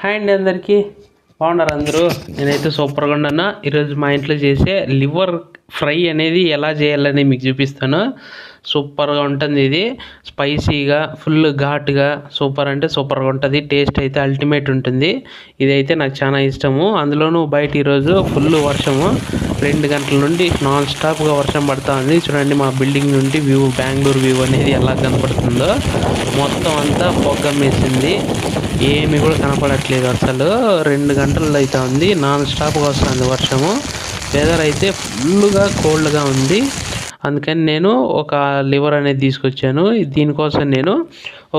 Hi అండి, అందరికీ బాగున్నారు అందరూ. నేనైతే సూపర్గా ఉన్నాను. ఈరోజు మా ఇంట్లో చేసే లివర్ ఫ్రై అనేది ఎలా చేయాలని మీకు చూపిస్తాను. సూపర్గా ఉంటుంది. ఇది స్పైసీగా ఫుల్ ఘాటుగా సూపర్ అంటే సూపర్గా ఉంటుంది. టేస్ట్ అయితే అల్టిమేట్ ఉంటుంది. ఇదైతే నాకు చాలా ఇష్టము. అందులోనూ బయట ఈరోజు ఫుల్ వర్షము, 2 గంటల నుండి నాన్ స్టాప్గా వర్షం పడుతూ ఉంది. చూడండి, మా బిల్డింగ్ నుండి వ్యూ, బెంగళూరు వ్యూ అనేది ఎలా కనపడుతుందో. మొత్తం అంతా పొగ్గమ్మేసింది, ఏమి కూడా కనపడట్లేదు అసలు. 2 గంటలు అయితే ఉంది, నాన్ స్టాప్గా వస్తుంది వర్షము. వెదర్ అయితే ఫుల్గా కోల్డ్గా ఉంది. అందుకని నేను ఒక లివర్ అనేది తీసుకొచ్చాను. దీనికోసం నేను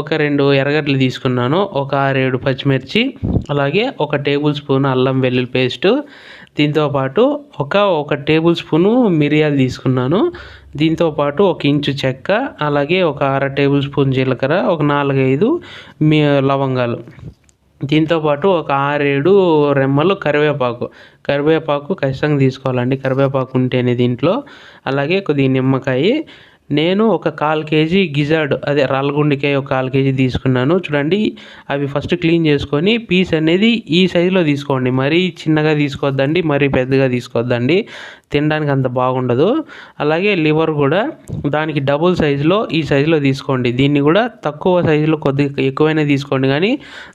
ఒక 2 ఎర్రగడ్డలు తీసుకున్నాను, ఒక 6-7 పచ్చిమిర్చి, అలాగే ఒక టేబుల్ స్పూన్ అల్లం వెల్లుల్లి పేస్టు, దీంతోపాటు ఒక టేబుల్ స్పూను మిరియాలు తీసుకున్నాను. దీంతోపాటు 1 ఇంచు చెక్క, అలాగే ఒక అర టేబుల్ స్పూన్ జీలకర్ర, ఒక 4-5 లవంగాలు, దీంతోపాటు ఒక 6-7 రెమ్మలు కరివేపాకు ఖచ్చితంగా తీసుకోవాలండి. కరివేపాకు ఉంటేనే దీంట్లో. అలాగే కొద్దిగా నిమ్మకాయ. నేను ఒక 1/4 కేజీ గిజార్డ్, అదే రాళ్ళగుండికాయ, ఒక 1/4 కేజీ తీసుకున్నాను. చూడండి, అవి ఫస్ట్ క్లీన్ చేసుకొని పీస్ అనేది ఈ సైజులో తీసుకోండి. మరీ చిన్నగా తీసుకోవద్దండి, మరీ పెద్దగా తీసుకోవద్దండి, తినడానికి అంత బాగుండదు. అలాగే లివర్ కూడా దానికి డబుల్ సైజులో ఈ సైజులో తీసుకోండి. దీన్ని కూడా తక్కువ సైజులో కొద్దిగా ఎక్కువైనా తీసుకోండి, కానీ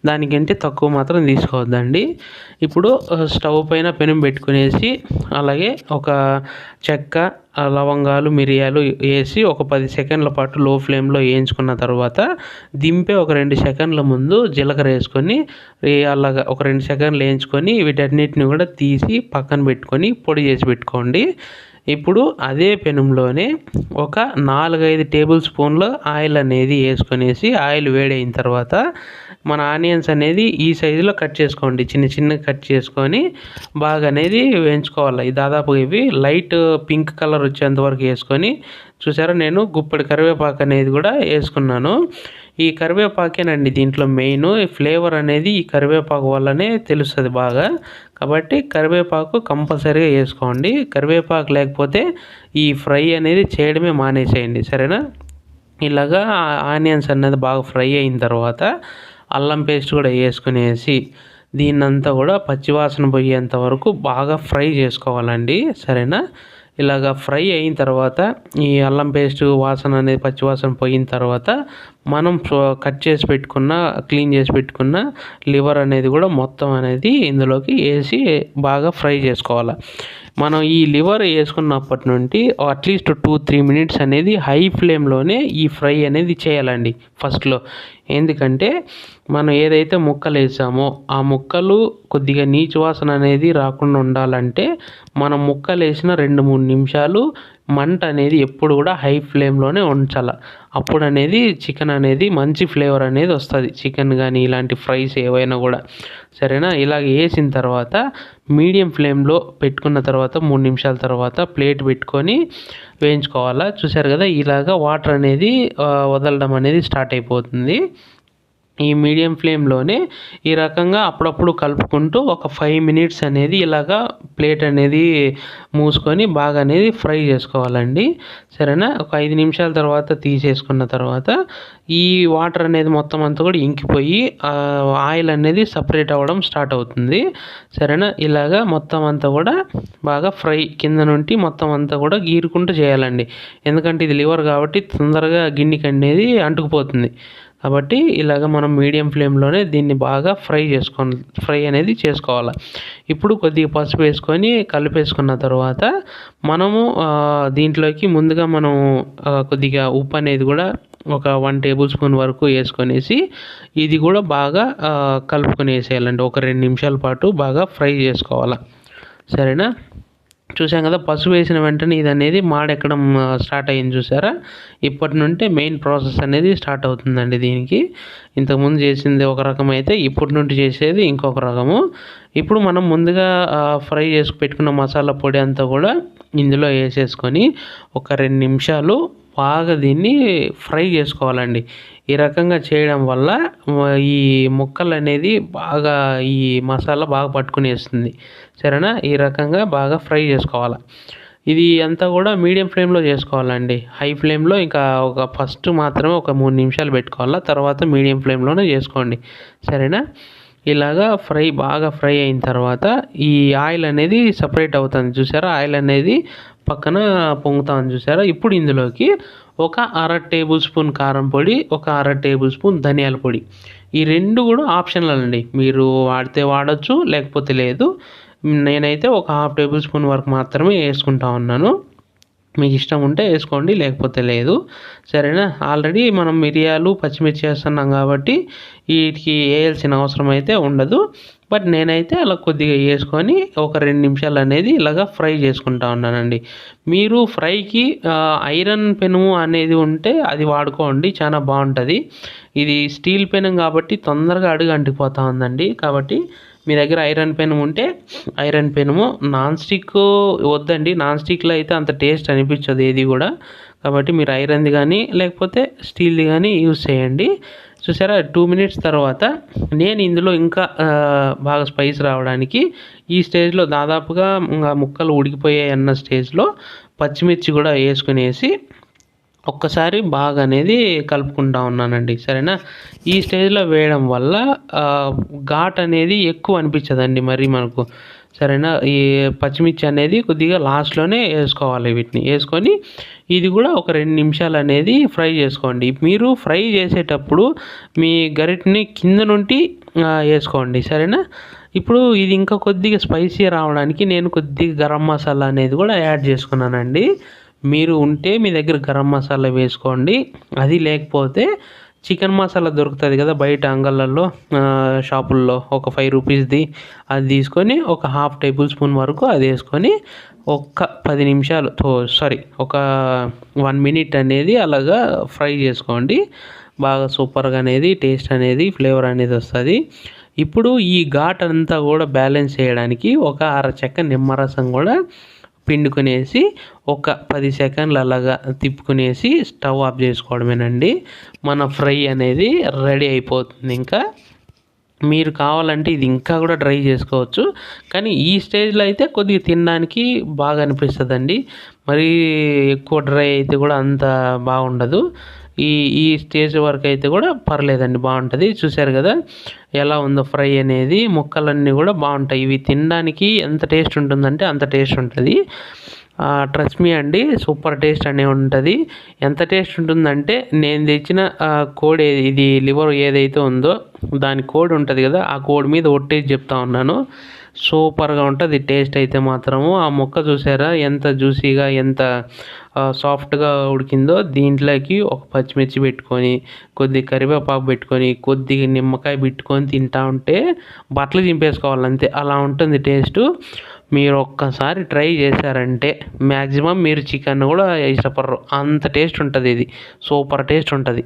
దానికంటే తక్కువ మాత్రం తీసుకోవద్దండి. ఇప్పుడు స్టవ్ పైన పెనం పెట్టుకునేసి, అలాగే ఒక చెక్క, లవంగాలు, మిరియాలు వేసి ఒక 10 సెకండ్ల పాటు లో ఫ్లేమ్లో వేయించుకున్న తర్వాత దింపే ఒక 2 సెకండ్ల ముందు జీలకర్ర వేసుకొని అలాగా ఒక 2 సెకండ్లు వేయించుకొని వీటన్నిటిని కూడా తీసి పక్కన పెట్టుకొని పొడి చేసి పెట్టుకోండి. ఇప్పుడు అదే పెనంలోనే ఒక 4-5 టేబుల్ స్పూన్ల ఆయిల్ అనేది వేసుకొనేసి, ఆయిల్ వేడైన తర్వాత మన ఆనియన్స్ అనేది ఈ సైజులో కట్ చేసుకోండి. చిన్నగా కట్ చేసుకొని బాగా అనేది వేయించుకోవాలి. దాదాపు ఇవి లైట్ పింక్ కలర్ వచ్చేంత వరకు వేసుకొని, చూసారా, నేను గుప్పెడు కరివేపాకు అనేది కూడా వేసుకున్నాను. ఈ కరివేపాకేనండి దీంట్లో మెయిన్. ఈ ఫ్లేవర్ అనేది ఈ కరివేపాకు వల్లనే తెలుస్తుంది బాగా. కాబట్టి కరివేపాకు కంపల్సరీగా వేసుకోండి. కరివేపాకు లేకపోతే ఈ ఫ్రై అనేది చేయడమే మానేసేయండి, సరేనా. ఇలాగా ఆనియన్స్ అనేది బాగా ఫ్రై అయిన తర్వాత అల్లం పేస్ట్ కూడా వేసుకునేసి దీన్నంతా కూడా పచ్చివాసన పోయేంత వరకు బాగా ఫ్రై చేసుకోవాలండి, సరేనా. ఇలాగ ఫ్రై అయిన తర్వాత ఈ అల్లం పేస్ట్ వాసన అనేది పచ్చివాసన పోయిన తర్వాత మనం కట్ చేసి పెట్టుకున్న, క్లీన్ చేసి పెట్టుకున్న లివర్ అనేది కూడా మొత్తం అనేది ఇందులోకి వేసి బాగా ఫ్రై చేసుకోవాలి. మనం ఈ లివర్ వేసుకున్నప్పటి నుండి అట్లీస్ట్ 2-3 మినిట్స్ అనేది హై ఫ్లేమ్లోనే ఈ ఫ్రై అనేది చేయాలండి ఫస్ట్లో. ఎందుకంటే మనం ఏదైతే ముక్కలు వేసామో ఆ ముక్కలు కొద్దిగా నీచు వాసన అనేది రాకుండా ఉండాలంటే మనం ముక్కలు వేసిన 2-3 నిమిషాలు మంట అనేది ఎప్పుడు కూడా హై ఫ్లేమ్లోనే ఉంచాలి. అప్పుడు అనేది చికెన్ అనేది మంచి ఫ్లేవర్ అనేది వస్తుంది. చికెన్ కానీ ఇలాంటి ఫ్రైస్ ఏవైనా కూడా, సరేనా. ఇలాగ వేసిన తర్వాత మీడియం ఫ్లేమ్లో పెట్టుకున్న తర్వాత 3 నిమిషాల తర్వాత ప్లేట్ పెట్టుకొని వేయించుకోవాలా. చూసారు కదా, ఇలాగ వాటర్ అనేది వదలడం అనేది స్టార్ట్ అయిపోతుంది. ఈ మీడియం ఫ్లేమ్లోనే ఈ రకంగా అప్పుడప్పుడు కలుపుకుంటూ ఒక 5 మినిట్స్ అనేది ఇలాగా ప్లేట్ అనేది మూసుకొని బాగా అనేది ఫ్రై చేసుకోవాలండి, సరేనా. ఒక 5 నిమిషాల తర్వాత తీసేసుకున్న తర్వాత ఈ వాటర్ అనేది మొత్తం అంతా కూడా ఇంకిపోయి ఆయిల్ అనేది సపరేట్ అవ్వడం స్టార్ట్ అవుతుంది, సరేనా. ఇలాగా మొత్తం అంతా కూడా బాగా ఫ్రై కింద నుండి మొత్తం అంతా కూడా గీరుకుంటూ చేయాలండి. ఎందుకంటే ఇది లివర్ కాబట్టి తొందరగా గిన్నెకి అనేది అంటుకుపోతుంది. కాబట్టి ఇలాగ మనం మీడియం ఫ్లేమ్లోనే దీన్ని బాగా ఫ్రై అనేది చేసుకోవాలి. ఇప్పుడు కొద్దిగా పసుపు వేసుకొని కలిపేసుకున్న తర్వాత మనము దీంట్లోకి ముందుగా మనం కొద్దిగా ఉప్పు అనేది కూడా ఒక 1 టేబుల్ స్పూన్ వరకు వేసుకొనేసి ఇది కూడా బాగా కలుపుకొని వేసేయాలండి. ఒక 2 నిమిషాల పాటు బాగా ఫ్రై చేసుకోవాలి, సరేనా. చూసాం కదా, పసుపు వేసిన వెంటనే ఇది అనేది మాడెక్కడం స్టార్ట్ అయ్యింది, చూసారా. ఇప్పటి నుండి మెయిన్ ప్రాసెస్ అనేది స్టార్ట్ అవుతుందండి దీనికి. ఇంతకుముందు చేసింది ఒక రకం అయితే ఇప్పటి నుండి చేసేది ఇంకొక రకము. ఇప్పుడు మనం ముందుగా ఫ్రై చేసి పెట్టుకున్న మసాలా పొడి అంతా కూడా ఇందులో వేసేసుకొని ఒక 2 నిమిషాలు బాగా దీన్ని ఫ్రై చేసుకోవాలండి. ఈ రకంగా చేయడం వల్ల ఈ ముక్కలు అనేది బాగా ఈ మసాలా బాగా పట్టుకునేస్తుంది, సరేనా. ఈ రకంగా బాగా ఫ్రై చేసుకోవాలి. ఇది అంతా కూడా మీడియం ఫ్లేమ్లో చేసుకోవాలండి. హై ఫ్లేమ్లో ఇంకా ఫస్ట్ మాత్రమే ఒక 3 నిమిషాలు పెట్టుకోవాలా, తర్వాత మీడియం ఫ్లేమ్లోనే చేసుకోండి, సరేనా. ఇలాగా బాగా ఫ్రై అయిన తర్వాత ఈ ఆయిల్ అనేది సపరేట్ అవుతుంది చూసారా, ఆయిల్ అనేది పక్కన పొంగుతా ఉంది చూసారా. ఇప్పుడు ఇందులోకి ఒక 1/2 టేబుల్ స్పూన్ కారం పొడి, ఒక 1/2 టేబుల్ స్పూన్ ధనియాల పొడి, ఈ రెండు కూడా ఆప్షనల్ అండి. మీరు వాడితే వాడచ్చు, లేకపోతే లేదు. నేనైతే ఒక 1/2 టేబుల్ స్పూన్ వరకు మాత్రమే వేసుకుంటా ఉన్నాను. మీకు ఇష్టం ఉంటే వేసుకోండి, లేకపోతే లేదు. సరేనా. ఆల్రెడీ మనం మిరియాలు పచ్చిమిర్చి వేస్తున్నాం కాబట్టి వీటికి వేయాల్సిన అవసరం అయితే ఉండదు. బట్ నేనైతే అలా కొద్దిగా వేసుకొని ఒక 2 నిమిషాలు అనేది ఇలాగ ఫ్రై చేసుకుంటా ఉన్నానండి. మీరు ఫ్రైకి ఐరన్ పెనుము అనేది ఉంటే అది వాడుకోండి, చాలా బాగుంటుంది. ఇది స్టీల్ పెనం కాబట్టి తొందరగా అడుగు అంటిపోతూ ఉందండి. కాబట్టి మీ దగ్గర ఐరన్ పెనం ఉంటే ఐరన్ పెనము, నాన్ స్టిక్ వద్దండి. నాన్ స్టిక్లో అయితే అంత టేస్ట్ అనిపించదు ఏది కూడా. కాబట్టి మీరు ఐరన్ది కానీ లేకపోతే స్టీల్ది కానీ యూజ్ చేయండి. చూసారా 2 మినిట్స్ తర్వాత నేను ఇందులో ఇంకా బాగా స్పైస్ రావడానికి ఈ స్టేజ్లో దాదాపుగా ముక్కలు ఉడికిపోయాయి అన్న స్టేజ్లో పచ్చిమిర్చి కూడా వేసుకునేసి ఒక్కసారి బాగా అనేది కలుపుకుంటా ఉన్నానండి. సరేనా. ఈ స్టేజ్లో వేయడం వల్ల ఘాట్ అనేది ఎక్కువ అనిపించదండి మరి మనకు. సరేనా. ఈ పచ్చిమిర్చి అనేది కొద్దిగా లాస్ట్లోనే వేసుకోవాలి. వీటిని వేసుకొని ఇది కూడా ఒక 2 నిమిషాలు అనేది ఫ్రై చేసుకోండి. మీరు ఫ్రై చేసేటప్పుడు మీ గరిటని కింద నుండి వేసుకోండి. సరేనా. ఇప్పుడు ఇది ఇంకా కొద్దిగా స్పైసీ రావడానికి నేను కొద్దిగా గరం మసాలా అనేది కూడా యాడ్ చేసుకున్నానండి. మీరు ఉంటే మీ దగ్గర గరం మసాలా వేసుకోండి. అది లేకపోతే చికెన్ మసాలా దొరుకుతుంది కదా బయట అంగళ్ళల్లో, షాపుల్లో, ఒక 5 రూపీస్ది అది తీసుకొని ఒక 1/2 టేబుల్ స్పూన్ వరకు అది వేసుకొని ఒక 10 నిమిషాలు ఒక 1 మినిట్ అనేది అలాగా ఫ్రై చేసుకోండి. బాగా సూపర్గా అనేది టేస్ట్ అనేది ఫ్లేవర్ అనేది వస్తుంది. ఇప్పుడు ఈ ఘాట్ అంతా కూడా బ్యాలెన్స్ చేయడానికి ఒక అరచెక్క నిమ్మరసం కూడా పిండుకునేసి ఒక 10 సెకండ్లు అలాగా తిప్పుకునేసి స్టవ్ ఆఫ్ చేసుకోవడమేనండి. మన ఫ్రై అనేది రెడీ అయిపోతుంది. ఇంకా మీరు కావాలంటే ఇది ఇంకా కూడా డ్రై చేసుకోవచ్చు, కానీ ఈ స్టేజ్లో అయితే కొద్దిగా తినడానికి బాగా అనిపిస్తుందండి. మరి ఎక్కువ డ్రై అయితే కూడా అంత బాగుండదు. ఈ స్టేజ్ వరకు అయితే కూడా పర్లేదండి, బాగుంటుంది. చూశారు కదా ఎలా ఉందో ఫ్రై అనేది. ముక్కలన్నీ కూడా బాగుంటాయి. ఇవి తినడానికి ఎంత టేస్ట్ ఉంటుందంటే అంత టేస్ట్ ఉంటుంది. ట్రస్ట్ మీ అండి, సూపర్ టేస్ట్ అనే ఉంటుంది. ఎంత టేస్ట్ ఉంటుందంటే నేను తెచ్చిన కోడి ఇది లివర్ ఏదైతే ఉందో దాని కోడి ఉంటుంది కదా, ఆ కోడి మీద ఒట్టేసి చెప్తా ఉన్నాను. సూపర్గా ఉంటుంది టేస్ట్ అయితే మాత్రము. ఆ ముక్క చూసారా ఎంత జ్యూసీగా ఎంత సాఫ్ట్గా ఉడికిందో. దీంట్లోకి ఒక పచ్చిమిర్చి పెట్టుకొని కొద్దిగా కరివేపాకు పెట్టుకొని కొద్దిగా నిమ్మకాయ పెట్టుకొని తింటా ఉంటే బట్టలు చింపేసుకోవాలి అంతే, అలా ఉంటుంది టేస్టు. మీరు ఒక్కసారి ట్రై చేశారంటే మ్యాక్సిమం మీరు చికెన్ కూడా ఇష్టపడరు, అంత టేస్ట్ ఉంటుంది. ఇది సూపర్ టేస్ట్ ఉంటుంది.